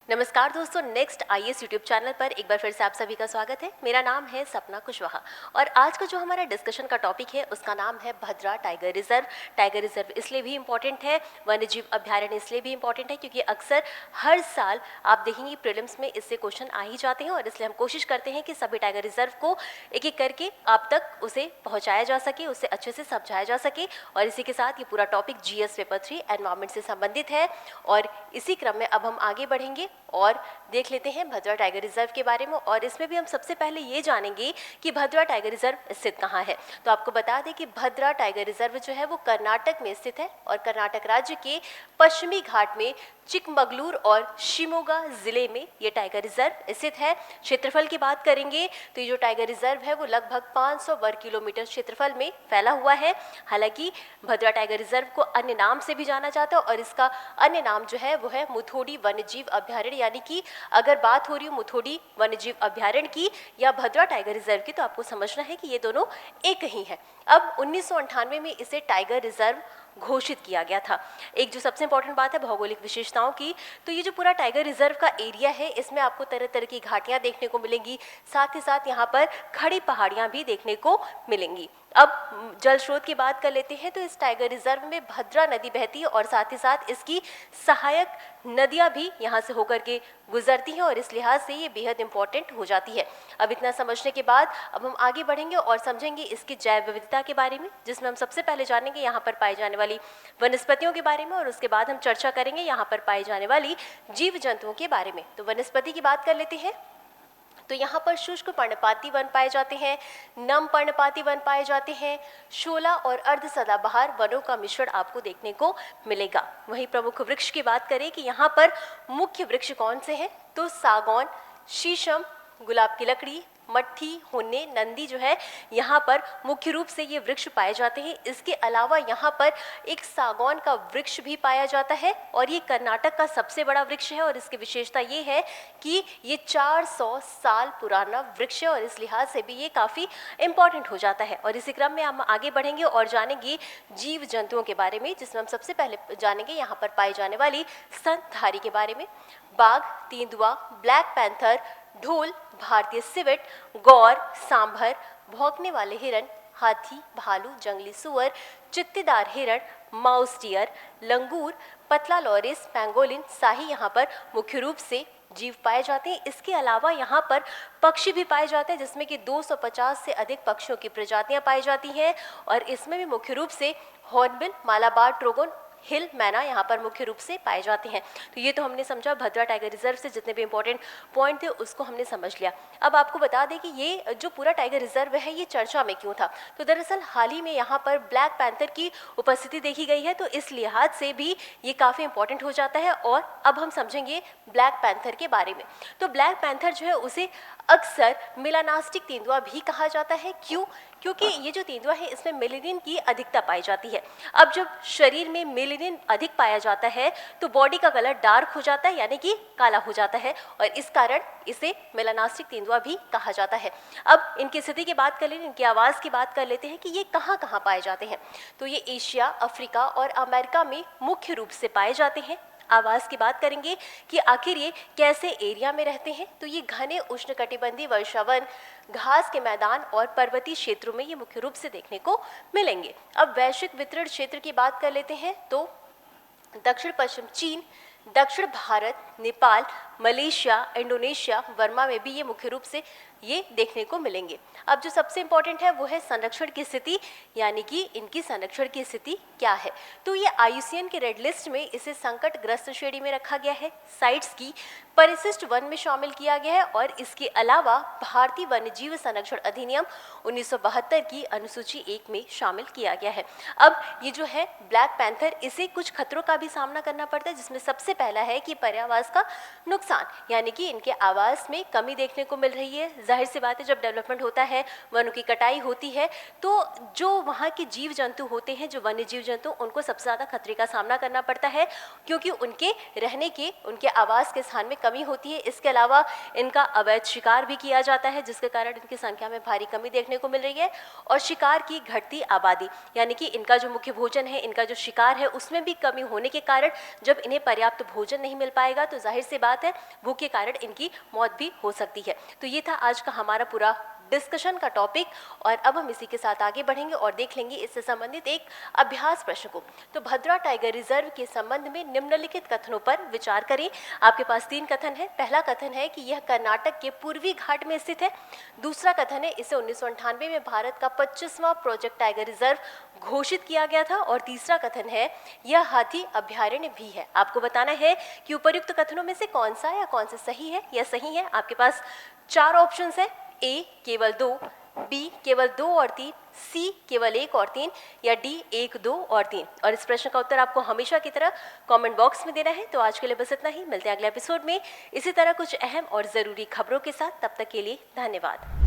नमस्कार दोस्तों, next IAS YouTube channel पर एक बार फिर से आप सभी का स्वागत है। मेरा नाम है सपना कुशवाहा और आज का जो हमारा डिस्कशन का टॉपिक है उसका नाम है भद्रा टाइगर रिजर्व। टाइगर रिजर्व इसलिए भी इम्पॉर्टेंट है, वन्यजीव अभ्यारण्य इसलिए भी इम्पॉर्टेंट है क्योंकि अक्सर हर साल आप देखेंगे प्रीलिम्स में इससे क्वेश्चन आ ही जाते हैं और इसलिए हम कोशिश करते हैं कि सभी टाइगर रिजर्व को एक एक करके आप तक उसे पहुँचाया जा सके, उसे अच्छे से समझाया जा सके। और इसी के साथ ये पूरा टॉपिक जीएस पेपर 3 एनवायरमेंट से संबंधित है और इसी क्रम में अब हम आगे बढ़ेंगे और देख लेते हैं भद्रा टाइगर रिजर्व के बारे में। और इसमें भी हम सबसे पहले ये जानेंगे कि भद्रा टाइगर रिजर्व स्थित कहाँ है। तो आपको बता दें कि भद्रा टाइगर रिजर्व जो है वो कर्नाटक में स्थित है और कर्नाटक राज्य के पश्चिमी घाट में चिकमगलूर और शिमोगा जिले में ये टाइगर रिजर्व स्थित है। क्षेत्रफल की बात करेंगे तो ये जो टाइगर रिजर्व है वो लगभग 500 वर्ग किलोमीटर क्षेत्रफल में फैला हुआ है। हालांकि भद्रा टाइगर रिजर्व को अन्य नाम से भी जाना जाता है और इसका अन्य नाम जो है वो है मुथोडी वन्यजीव अभ्यारण्य। यानी कि अगर बात हो रही हो मुथोडी वन्यजीव अभ्यारण्य की या भद्रा टाइगर रिजर्व की तो आपको समझना है कि ये दोनों एक ही है। अब 1998 में इसे टाइगर रिजर्व घोषित किया गया था। एक जो सबसे इंपॉर्टेंट बात है भौगोलिक विशेषताओं की, तो ये जो पूरा टाइगर रिजर्व का एरिया है इसमें आपको तरह तरह की घाटियां देखने को मिलेंगी, साथ ही साथ यहाँ पर खड़ी पहाड़ियां भी देखने को मिलेंगी। अब जल स्रोत की बात कर लेते हैं तो इस टाइगर रिजर्व में भद्रा नदी बहती है और साथ ही साथ इसकी सहायक नदियां भी यहाँ से होकर के गुजरती हैं और इस लिहाज से ये बेहद इंपॉर्टेंट हो जाती है। अब इतना समझने के बाद अब हम आगे बढ़ेंगे और समझेंगे इसकी जैव विविधता के बारे में, जिसमें हम सबसे पहले जानेंगे यहाँ पर पाई जाने वाली वनस्पतियों के बारे में और उसके बाद हम चर्चा करेंगे यहाँ पर पाई जाने वाली जीव जंतुओं के बारे में। तो वनस्पति की बात कर लेते हैं तो यहाँ पर शुष्क पर्णपाती वन पाए जाते हैं, नम पर्णपाती वन पाए जाते हैं, शोला और अर्ध सदाबहार वनों का मिश्रण आपको देखने को मिलेगा। वहीं प्रमुख वृक्ष की बात करें कि यहाँ पर मुख्य वृक्ष कौन से हैं तो सागौन, शीशम, गुलाब की लकड़ी, मट्ठी, होन्ने, नंदी जो है यहाँ पर मुख्य रूप से ये वृक्ष पाए जाते हैं। इसके अलावा यहाँ पर एक सागौन का वृक्ष भी पाया जाता है और ये कर्नाटक का सबसे बड़ा वृक्ष है और इसकी विशेषता ये है कि ये 400 साल पुराना वृक्ष है और इस लिहाज से भी ये काफ़ी इम्पॉर्टेंट हो जाता है। और इसी क्रम में हम आगे बढ़ेंगे और जानेंगे जीव जंतुओं के बारे में, जिसमें हम सबसे पहले जानेंगे यहाँ पर पाई जाने वाली स्तनधारी के बारे में। बाघ, तेंदुआ, ब्लैक पैंथर, ढोल, भारतीय सिवेट, गौर, सांभर, भौंकने वाले हिरन, हाथी, भालू, जंगली सुअर, चित्तीदार हिरण, माउस डियर, लंगूर, पतला लॉरिस, पैंगोलिन, शाही यहाँ पर मुख्य रूप से जीव पाए जाते हैं। इसके अलावा यहाँ पर पक्षी भी पाए जाते हैं जिसमें कि 250 से अधिक पक्षियों की प्रजातियां पाई जाती हैं और इसमें भी मुख्य रूप से हॉर्नबिल, मालाबार ट्रोगोन, हिल मैना यहाँ पर मुख्य रूप से पाए जाते हैं। तो ये तो हमने समझा भद्रा टाइगर रिजर्व से जितने भी इंपॉर्टेंट पॉइंट थे उसको हमने समझ लिया। अब आपको बता दें कि ये जो पूरा टाइगर रिजर्व है ये चर्चा में क्यों था। तो दरअसल हाल ही में यहाँ पर ब्लैक पैंथर की उपस्थिति देखी गई है तो इस लिहाज से भी ये काफ़ी इंपॉर्टेंट हो जाता है। और अब हम समझेंगे ब्लैक पैंथर के बारे में। तो ब्लैक पैंथर जो है उसे अक्सर मेलानास्टिक तेंदुआ भी कहा जाता है। क्यों? क्योंकि ये जो तेंदुआ है इसमें मेलेनिन की अधिकता पाई जाती है। अब जब शरीर में मेलेनिन अधिक पाया जाता है तो बॉडी का कलर डार्क हो जाता है यानी कि काला हो जाता है और इस कारण इसे मेलानास्टिक तेंदुआ भी कहा जाता है। अब इनकी स्थिति की बात कर लें, इनकी आवाज़ की बात कर लेते हैं कि ये कहाँ कहाँ पाए जाते हैं। तो ये एशिया, अफ्रीका और अमेरिका में मुख्य रूप से पाए जाते हैं। आवाज़ की बात करेंगे कि आखिर ये कैसे एरिया में रहते हैं तो ये घने उष्णकटिबंधीय वर्षावन, घास के मैदान और पर्वतीय क्षेत्रों में ये मुख्य रूप से देखने को मिलेंगे। अब वैश्विक वितरण क्षेत्र की बात कर लेते हैं तो दक्षिण पश्चिम चीन, दक्षिण Bharat, Nepal, Malaysia, Indonesia, Burma में भी ये मुख्य रूप से ये देखने को मिलेंगे। अब जो सबसे इंपॉर्टेंट है वो है संरक्षण की स्थिति, यानी कि इनकी संरक्षण की स्थिति क्या है। तो ये आईयूसीएन के रेड लिस्ट में इसे संकटग्रस्त श्रेणी में रखा गया है, साइट्स की परिशिष्ट वन में शामिल किया गया है और इसके अलावा भारतीय वन्यजीव संरक्षण अधिनियम 1972 की अनुसूची 1 में शामिल किया गया है। अब ये जो है ब्लैक पैंथर, इसे कुछ खतरों का भी सामना करना पड़ता है जिसमें सबसे पहला है कि पर्यावास का नुकसान, यानी कि इनके आवास में कमी देखने को मिल रही है। जाहिर सी बात है जब डेवलपमेंट होता है, वनों की कटाई होती है तो जो वहाँ के जीव जंतु होते हैं, जो वन्य जीव जंतु, उनको सबसे ज़्यादा खतरे का सामना करना पड़ता है क्योंकि उनके रहने के, उनके आवास के स्थान में कमी होती है। इसके अलावा इनका अवैध शिकार भी किया जाता है जिसके कारण इनकी संख्या में भारी कमी देखने को मिल रही है और शिकार की घटती आबादी, यानी कि इनका जो मुख्य भोजन है, इनका जो शिकार है उसमें भी कमी होने के कारण जब इन्हें पर्याप्त भोजन नहीं मिल पाएगा तो जाहिर सी बात है भूख के कारण इनकी मौत भी हो सकती है। तो ये था आज का हमारा पूरा डिस्कशन का टॉपिक और अब हम इसी के साथ आगे बढ़ेंगे और देख लेंगे इससे संबंधित एक अभ्यास प्रश्न को। तो भद्रा टाइगर रिजर्व के संबंध में निम्नलिखित कथनों पर विचार करें। आपके पास 3 कथन है। पहला कथन है कि यह कर्नाटक के पूर्वी घाट में स्थित है। दूसरा कथन है इसे 1998 में भारत का 25वां प्रोजेक्ट टाइगर रिजर्व घोषित किया गया था। और तीसरा कथन है यह हाथी अभ्यारण्य भी है। आपको बताना है कि उपर्युक्त कथनों में से कौन सा या कौन सा सही है या सही है। आपके पास 4 ऑप्शंस है। ए केवल 2, बी केवल 2 और 3, सी केवल 1 और 3 या डी 1, 2 और 3। और इस प्रश्न का उत्तर आपको हमेशा की तरह कमेंट बॉक्स में देना है। तो आज के लिए बस इतना ही। मिलते हैं अगले एपिसोड में इसी तरह कुछ अहम और ज़रूरी खबरों के साथ। तब तक के लिए धन्यवाद।